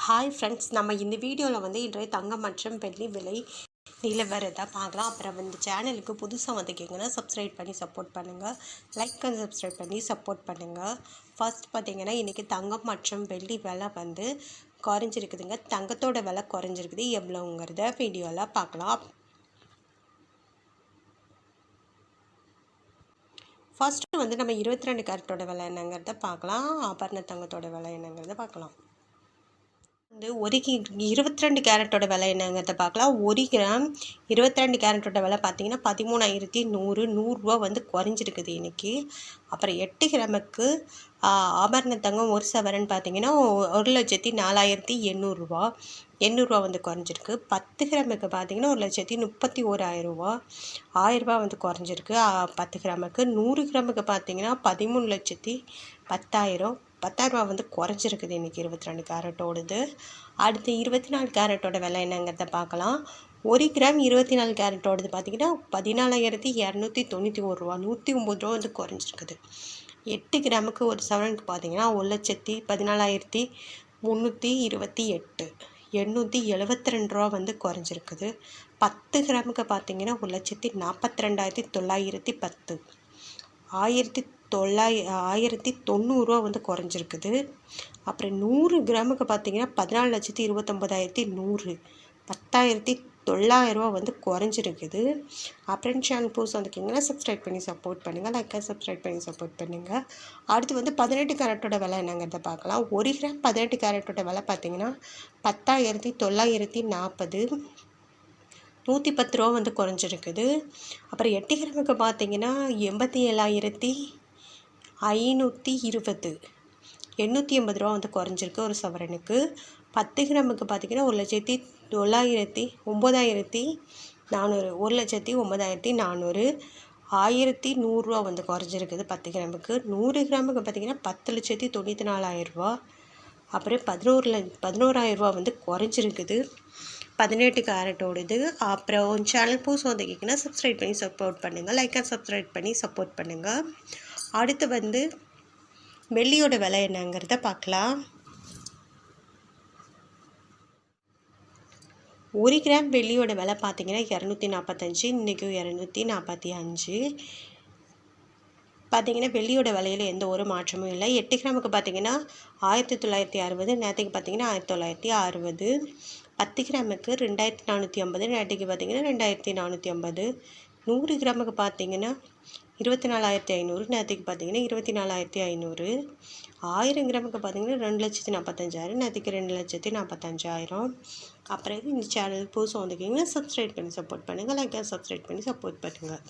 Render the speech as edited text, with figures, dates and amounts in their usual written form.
Hi friends, நம்ம இந்த வீடியோவில் இன்றைய தங்கம் மற்றும் வெள்ளி விலை நிலவரத்தை பார்க்கலாம். அப்புறம் சேனலுக்கு புதுசாக வந்திருக்கீங்கன்னா சப்ஸ்கிரைப் பண்ணி சப்போர்ட் பண்ணுங்கள், லைக் அண்ட் சப்ஸ்கிரைப் பண்ணி சப்போர்ட் பண்ணுங்கள். ஃபர்ஸ்ட் பார்த்திங்கன்னா இன்றைக்கி தங்கம் மற்றும் வெள்ளி விலை குறைஞ்சிருக்குதுங்க. தங்கத்தோட விலை குறைஞ்சிருக்குது, எவ்வளோங்கிறத வீடியோவில் பார்க்கலாம். ஃபர்ஸ்ட்டு நம்ம 22 கேரட்டோட விலை என்னங்கிறத பார்க்கலாம். ஆபரண தங்கத்தோட விலை என்னங்கிறத பார்க்கலாம். 22 கேரட்டோட விலை என்னங்கிறத பார்க்கலாம். 1 கிராம் 22 கேரட்டோட விலை பார்த்தீங்கன்னா 13,100 நூறுரூவா குறைஞ்சிருக்குது இன்றைக்கி. அப்புறம் 8 கிராமுக்கு ஆபரண தங்கம் 1 சவரன் பார்த்தீங்கன்னா 1,04,800 ரூபா 800 குறைஞ்சிருக்கு. 10 கிராமுக்கு பார்த்தீங்கன்னா 1,31,1000 1000 குறைஞ்சிருக்கு 10 கிராமுக்கு. 100 கிராமுக்கு பார்த்தீங்கன்னா 13,10,000 10,000 குறைஞ்சிருக்குது இன்றைக்கி 22 கேரட்டோடது. அடுத்து 24 கேரட்டோட விலை என்னங்கிறத பார்க்கலாம். 1 கிராம் 24 கேரட்டோடது பார்த்திங்கன்னா 14,291 ரூபா 109 ரூபா குறைஞ்சிருக்குது. 8 கிராமுக்கு 1 சவரனுக்கு பார்த்திங்கன்னா 1,14,328 872 ரூபா குறைஞ்சிருக்குது. 10 கிராமுக்கு பார்த்திங்கன்னா 1,42,910 1,90 ரூபா குறைஞ்சிருக்குது. அப்புறம் 100 கிராமுக்கு பார்த்தீங்கன்னா 14,29,100 10,900 ரூபா குறைஞ்சிருக்குது. அப்புறம் சேனல் புதுசு வந்திருக்கீங்கன்னா சப்ஸ்கிரைப் பண்ணி சப்போர்ட் பண்ணுங்கள், லைக்காக சப்ஸ்கிரைப் பண்ணி சப்போர்ட் பண்ணுங்கள். அடுத்து 18 கேரட்டோட விலை என்னங்கிறத பார்க்கலாம். 1 கிராம் 18 கேரட்டோட விலை பார்த்தீங்கன்னா 10,940 110 ரூபா குறைஞ்சிருக்குது. அப்புறம் 8 கிராமுக்கு பார்த்தீங்கன்னா 87,520 880 ரூபா குறைஞ்சிருக்கு ஒரு சவரனுக்கு. 10 கிராமுக்கு பார்த்தீங்கன்னா 1,09,400 1,09,400 1,100 ரூபா குறைஞ்சிருக்குது 10 கிராமுக்கு. 100 கிராமுக்கு பார்த்தீங்கன்னா 10,94,000 ரூபா. அப்புறம் 11,000 ரூபா குறைஞ்சிருக்குது 18 கேரட்டோடது. அப்புறம் சேனல் புதுசு வந்திருக்கீங்கன்னா சப்ஸ்கிரைப் பண்ணி சப்போர்ட் பண்ணுங்கள், லைக்காக சப்ஸ்கிரைப் பண்ணி சப்போர்ட் பண்ணுங்கள். அடுத்து வெள்ளியோட விலை என்னங்கிறத பார்க்கலாம். 1 கிராம் வெள்ளியோட விலை பார்த்தீங்கன்னா 245 இன்றைக்கி 245 பார்த்தீங்கன்னா வெள்ளியோட விலையில் எந்த ஒரு மாற்றமும் இல்லை. 8 கிராமுக்கு பார்த்தீங்கன்னா 1960 நேற்றுக்கு பார்த்தீங்கன்னா 1960 10 கிராமுக்கு 2,450 நேற்றுக்கு பார்த்தீங்கன்னா 2,450 100 கிராமுக்கு பார்த்தீங்கன்னா 24,500 நேற்றுக்கு பார்த்தீங்கன்னா 24,500 1000 கிராமுக்கு பார்த்தீங்கன்னா 2,45,000 நேற்றுக்கு 2,45,000. அப்புறம் இந்த சேனல் புதுசு வந்திருக்கீங்கன்னா சப்ஸ்கிரைப் பண்ணி சப்போர்ட் பண்ணுங்கள், லைக்காக சப்ஸ்கிரைப் பண்ணி சப்போர்ட் பண்ணுங்கள்.